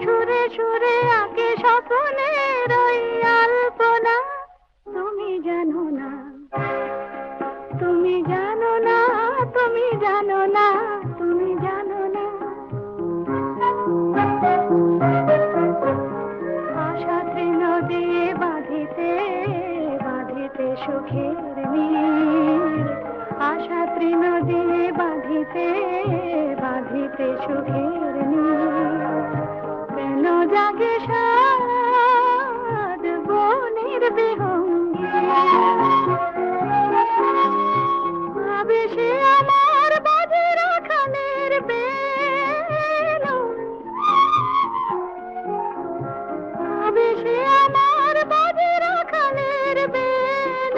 সুরে সুরে আঁকে স্বপ্নের ওই আলপনা। তুমি জানো না, তুমি জানো না, তুমি জানো না, তুমি জানো না। আশা তৃণ দিয়ে বাঁধিতে বাঁধিতে সুখের নীড়, আশা তৃণ দিয়ে বাঁধিতে বাঁধিতে সুখের নীড়। কেন জাগে সাদ বনের বিহঙ্গে, আবেশে আমার বাজে রাখালের বেল, আবেশে আমার বাজে রাখালের বেল।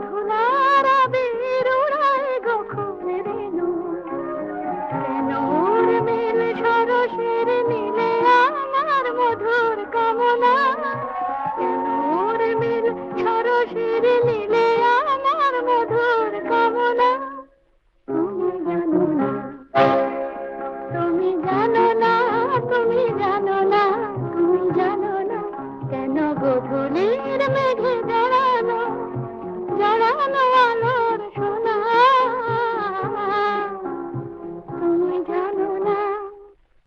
ধুলার আবির উড়ায় গোখুর রেণু, কেন উর্মিল সরসের নীলে আমার মধুর কামনা। কেন উর্মিল সরসের নীলে